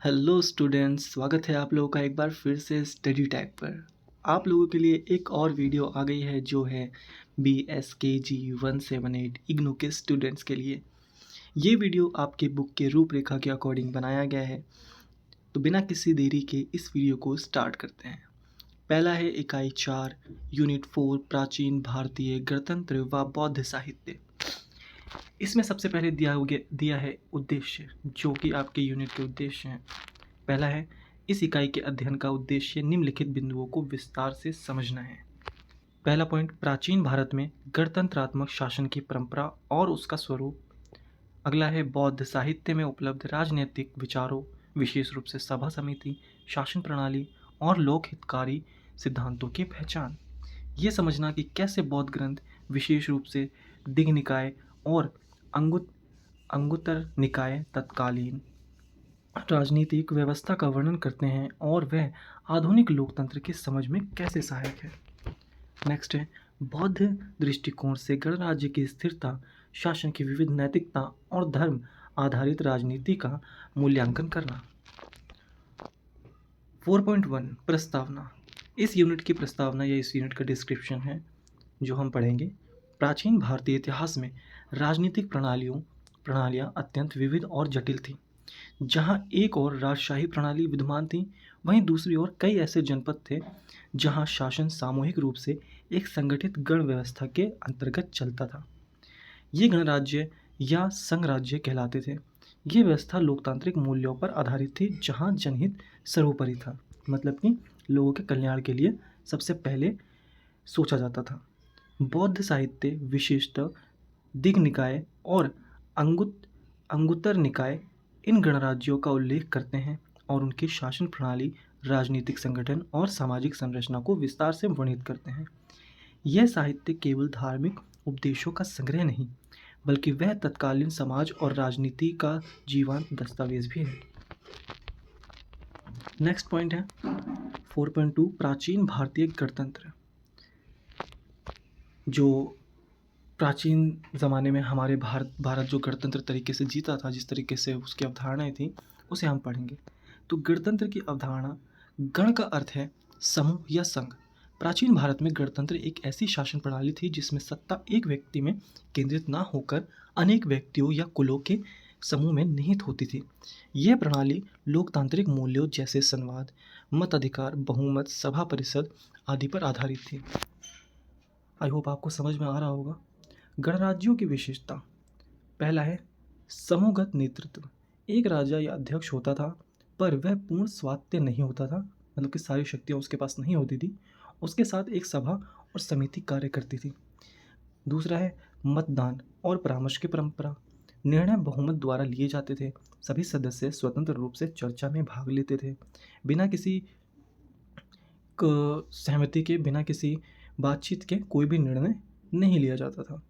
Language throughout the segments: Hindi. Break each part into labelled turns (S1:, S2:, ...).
S1: हेलो स्टूडेंट्स, स्वागत है आप लोगों का एक बार फिर से स्टडी टैग पर। आप लोगों के लिए एक और वीडियो आ गई है जो है BSKG 178 इग्नू के स्टूडेंट्स के लिए। ये वीडियो आपके बुक के रूपरेखा के अकॉर्डिंग बनाया गया है। तो बिना किसी देरी के इस वीडियो को स्टार्ट करते हैं। पहला है इकाई 4 यूनिट 4 प्राचीन भारतीय गणतंत्र व बौद्ध साहित्य। इसमें सबसे पहले दिया है उद्देश्य, जो कि आपके यूनिट के उद्देश्य हैं। पहला है, इस इकाई के अध्ययन का उद्देश्य निम्नलिखित बिंदुओं को विस्तार से समझना है। पहला पॉइंट, प्राचीन भारत में गणतंत्रात्मक शासन की परंपरा और उसका स्वरूप। अगला है, बौद्ध साहित्य में उपलब्ध राजनीतिक विचारों, विशेष रूप से सभा समिति, शासन प्रणाली और लोक हितकारी सिद्धांतों की पहचान। ये समझना कि कैसे बौद्ध ग्रंथ, विशेष रूप से दिग् निकाय और अंगुत्तर निकाय, तत्कालीन राजनीतिक व्यवस्था का वर्णन करते हैं और वह आधुनिक लोकतंत्र की समझ में कैसे सहायक है। नेक्स्ट है, बौद्ध दृष्टिकोण से गणराज्य की स्थिरता, शासन की विविध नैतिकता और धर्म आधारित राजनीति का मूल्यांकन करना। 4.1 प्रस्तावना। इस यूनिट की प्रस्तावना या इस यूनिट का डिस्क्रिप्शन है जो हम पढ़ेंगे। प्राचीन भारतीय इतिहास में राजनीतिक प्रणालियाँ अत्यंत विविध और जटिल थीं। जहाँ एक और राजशाही प्रणाली विद्यमान थी, वहीं दूसरी ओर कई ऐसे जनपद थे जहाँ शासन सामूहिक रूप से एक संगठित गण व्यवस्था के अंतर्गत चलता था। ये गणराज्य या संघराज्य कहलाते थे। ये व्यवस्था लोकतांत्रिक मूल्यों पर आधारित थी, जहाँ जनहित सर्वोपरि था, मतलब कि लोगों के कल्याण के लिए सबसे पहले सोचा जाता था। बौद्ध साहित्य, विशेषतः दिग् निकाय और अंगुत्तर निकाय, इन गणराज्यों का उल्लेख करते हैं और उनकी शासन प्रणाली, राजनीतिक संगठन और सामाजिक संरचना को विस्तार से वर्णित करते हैं। यह साहित्य केवल धार्मिक उपदेशों का संग्रह नहीं, बल्कि वह तत्कालीन समाज और राजनीति का जीवंत दस्तावेज भी है। नेक्स्ट पॉइंट है 4.2 प्राचीन भारतीय गणतंत्र। जो प्राचीन ज़माने में हमारे भारत जो गणतंत्र तरीके से जीता था, जिस तरीके से उसकी अवधारणाएं थी, उसे हम पढ़ेंगे। तो गणतंत्र की अवधारणा, गण का अर्थ है समूह या संघ। प्राचीन भारत में गणतंत्र एक ऐसी शासन प्रणाली थी जिसमें सत्ता एक व्यक्ति में केंद्रित ना होकर अनेक व्यक्तियों या कुलों के समूह में निहित होती थी। यह प्रणाली लोकतांत्रिक मूल्यों जैसे संवाद, मताधिकार, बहुमत, सभा परिषद आदि पर आधारित थी। आई होप आपको समझ में आ रहा होगा। गणराज्यों की विशेषता। पहला है समूहगत नेतृत्व। एक राजा या अध्यक्ष होता था, पर वह पूर्ण स्वायत्त नहीं होता था, मतलब कि सारी शक्तियाँ उसके पास नहीं होती थी। उसके साथ एक सभा और समिति कार्य करती थी। दूसरा है मतदान और परामर्श की परंपरा। निर्णय बहुमत द्वारा लिए जाते थे। सभी सदस्य स्वतंत्र रूप से चर्चा में भाग लेते थे, बिना किसी सहमति के, बिना किसी बातचीत के कोई भी निर्णय नहीं लिया जाता था।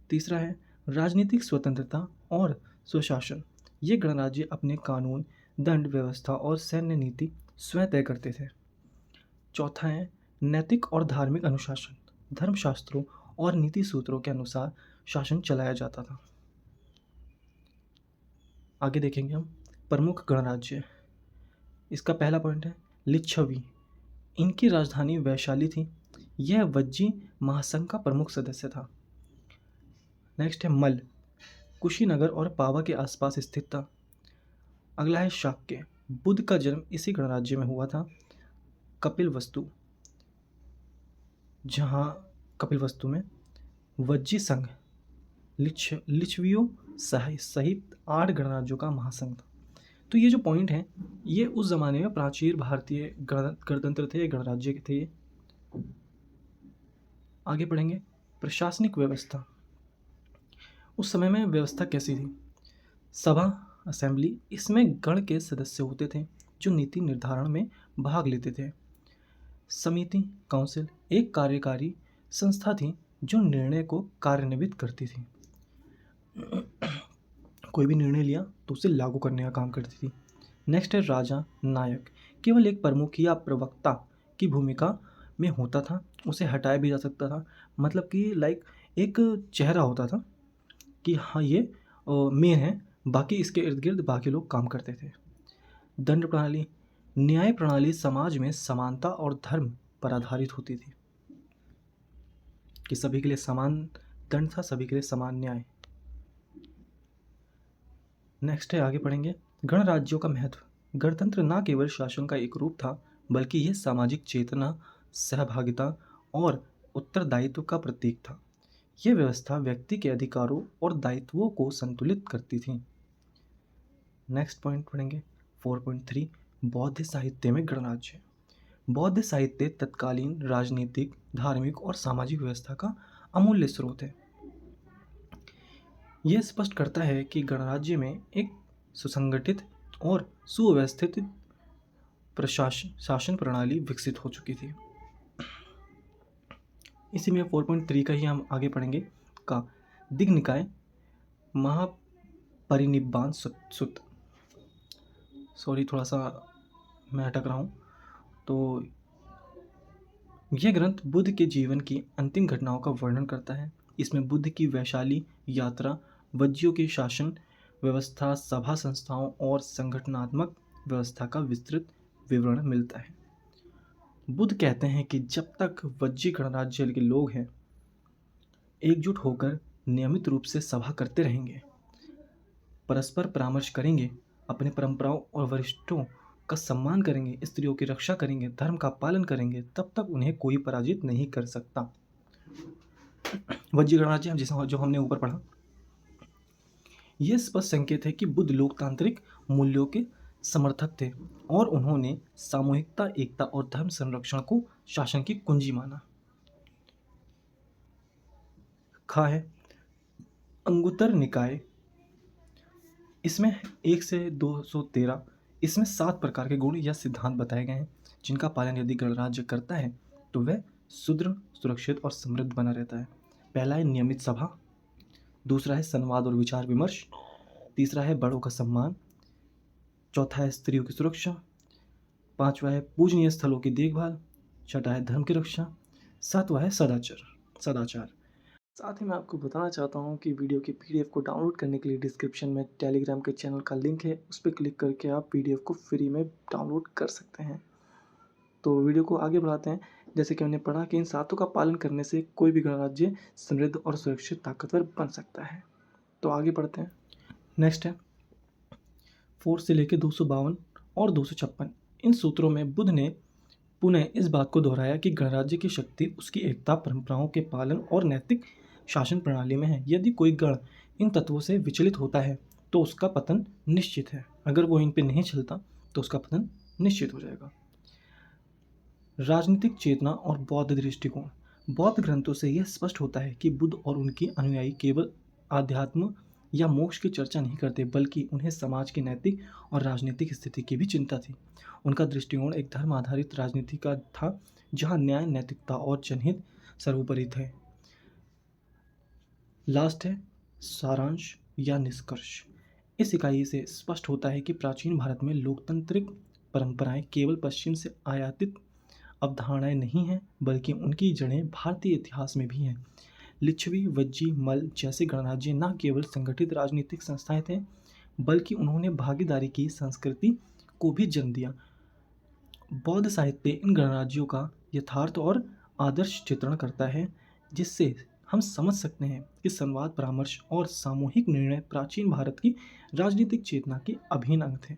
S1: तीसरा है राजनीतिक स्वतंत्रता और स्वशासन। ये गणराज्य अपने कानून, दंड व्यवस्था और सैन्य नीति स्वयं तय करते थे। चौथा है नैतिक और धार्मिक अनुशासन। धर्मशास्त्रों और नीति सूत्रों के अनुसार शासन चलाया जाता था। आगे देखेंगे हम प्रमुख गणराज्य। इसका पहला पॉइंट है लिच्छवी। इनकी राजधानी वैशाली थी। यह वज्जी महासंघ का प्रमुख सदस्य था। नेक्स्ट है मल, कुशीनगर और पावा के आसपास स्थित था। अगला है शाक्य। बुद्ध का जन्म इसी गणराज्य में हुआ था। कपिलवस्तु, जहाँ कपिलवस्तु में वज्जी संघ लिच्छवियों सहित 8 गणराज्यों का महासंघ था। तो ये जो पॉइंट है, ये उस ज़माने में प्राचीन भारतीय गणतंत्र थे, गणराज्य थे ये। आगे पढ़ेंगे प्रशासनिक व्यवस्था। उस समय में व्यवस्था कैसी थी? सभा, असेंबली, इसमें गण के सदस्य होते थे जो नीति निर्धारण में भाग लेते थे। समिति, काउंसिल, एक कार्यकारी संस्था थी जो निर्णय को कार्यान्वित करती थी। कोई भी निर्णय लिया तो उसे लागू करने का काम करती थी। नेक्स्ट है राजा नायक। केवल एक प्रमुख या प्रवक्ता की भूमिका में होता था, उसे हटाया भी जा सकता था। मतलब कि लाइक एक चेहरा होता था कि हाँ ये मेन है, बाकी इसके इर्द गिर्द बाकी लोग काम करते थे। दंड प्रणाली, न्याय प्रणाली समाज में समानता और धर्म पर आधारित होती थी कि सभी के लिए समान दंड था, सभी के लिए समान न्याय। नेक्स्ट है, आगे पढ़ेंगे, गणराज्यों का महत्व। गणतंत्र न केवल शासन का एक रूप था बल्कि यह सामाजिक चेतना, सहभागिता और उत्तरदायित्व का प्रतीक था। यह व्यवस्था व्यक्ति के अधिकारों और दायित्वों को संतुलित करती थी। नेक्स्ट पॉइंट पढ़ेंगे 4.3, बौद्ध साहित्य में गणराज्य। बौद्ध साहित्य तत्कालीन राजनीतिक, धार्मिक और सामाजिक व्यवस्था का अमूल्य स्रोत है। यह स्पष्ट करता है कि गणराज्य में एक सुसंगठित और सुव्यवस्थित शासन प्रणाली विकसित हो चुकी थी। इसी में 4.3 का ही हम आगे पढ़ेंगे का दिग्निकाय महापरिनिब्बाण सुत्त। सॉरी, थोड़ा सा मैं अटक रहा हूँ। तो यह ग्रंथ बुद्ध के जीवन की अंतिम घटनाओं का वर्णन करता है। इसमें बुद्ध की वैशाली यात्रा, वज्जियों की शासन व्यवस्था, सभा संस्थाओं और संगठनात्मक व्यवस्था का विस्तृत विवरण मिलता है। बुद्ध कहते हैं कि जब तक वज्जी गणराज्य के लोग हैं एकजुट होकर नियमित रूप से सभा करते रहेंगे, परस्पर परामर्श करेंगे, अपने परंपराओं और वरिष्ठों का सम्मान करेंगे, स्त्रियों की रक्षा करेंगे, धर्म का पालन करेंगे, तब तक उन्हें कोई पराजित नहीं कर सकता। वज्जी गणराज्य जो हमने ऊपर पढ़ा, यह स्पष्ट संकेत है कि बुद्ध लोकतांत्रिक मूल्यों के समर्थक थे और उन्होंने सामूहिकता, एकता और धर्म संरक्षण को शासन की कुंजी माना। खा है अंगुत्तर निकाय, इसमें 1 से 213, इसमें 7 प्रकार के गुण या सिद्धांत बताए गए हैं जिनका पालन यदि गणराज्य करता है तो वह सुदृढ़, सुरक्षित और समृद्ध बना रहता है। पहला है नियमित सभा, दूसरा है संवाद और विचार विमर्श, तीसरा है बड़ों का सम्मान, चौथा है स्त्रियों की सुरक्षा, पांचवा है पूजनीय स्थलों की देखभाल, छठा है धर्म की रक्षा, सातवां है सदाचार। साथ ही मैं आपको बताना चाहता हूं कि वीडियो की पीडीएफ को डाउनलोड करने के लिए डिस्क्रिप्शन में टेलीग्राम के चैनल का लिंक है, उस पर क्लिक करके आप पीडीएफ को फ्री में डाउनलोड कर सकते हैं। तो वीडियो को आगे बढ़ाते हैं। जैसे कि हमने पढ़ा कि इन सातों का पालन करने से कोई भी गणराज्य समृद्ध और सुरक्षित, ताकतवर बन सकता है। तो आगे बढ़ते हैं। नेक्स्ट है 4 से लेकर 252 और 256। इन सूत्रों में बुद्ध ने पुनः इस बात को दोहराया कि गणराज्य की शक्ति उसकी एकता, परंपराओं के पालन और नैतिक शासन प्रणाली में है। यदि कोई गण इन तत्वों से विचलित होता है तो उसका पतन निश्चित है। अगर वो इन पे नहीं चलता तो उसका पतन निश्चित हो जाएगा। राजनीतिक चेतना और बौद्ध दृष्टिकोण। बौद्ध ग्रंथों से यह स्पष्ट होता है कि बुद्ध और उनके अनुयायी केवल आध्यात्म या मोक्ष की चर्चा नहीं करते, बल्कि उन्हें समाज की नैतिक और राजनीतिक स्थिति की भी चिंता थी। उनका दृष्टिकोण एक धर्म आधारित राजनीति का था, जहां न्याय, नैतिकता और जनहित सर्वोपरि थे। लास्ट है सारांश या निष्कर्ष। इस इकाई से स्पष्ट होता है कि प्राचीन भारत में लोकतांत्रिक परंपराएं केवल पश्चिम से आयातित अवधारणाएं नहीं हैं, बल्कि उनकी जड़ें भारतीय इतिहास में भी हैं। लिच्छवी, वज्जी, मल जैसे गणराज्य न केवल संगठित राजनीतिक संस्थाएं थे, बल्कि उन्होंने भागीदारी की संस्कृति को भी जन्म दिया। बौद्ध साहित्य इन गणराज्यों का यथार्थ और आदर्श चित्रण करता है, जिससे हम समझ सकते हैं कि संवाद, परामर्श और सामूहिक निर्णय प्राचीन भारत की राजनीतिक चेतना के अभिन्न अंग थे।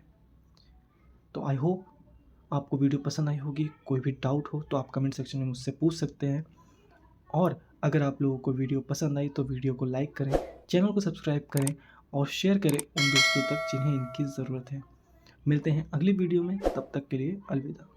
S1: तो आई होप आपको वीडियो पसंद आई होगी। कोई भी डाउट हो तो आप कमेंट सेक्शन में मुझसे पूछ सकते हैं, और अगर आप लोगों को वीडियो पसंद आई तो वीडियो को लाइक करें, चैनल को सब्सक्राइब करें और शेयर करें उन दोस्तों तक जिन्हें इनकी ज़रूरत है। मिलते हैं अगली वीडियो में, तब तक के लिए अलविदा।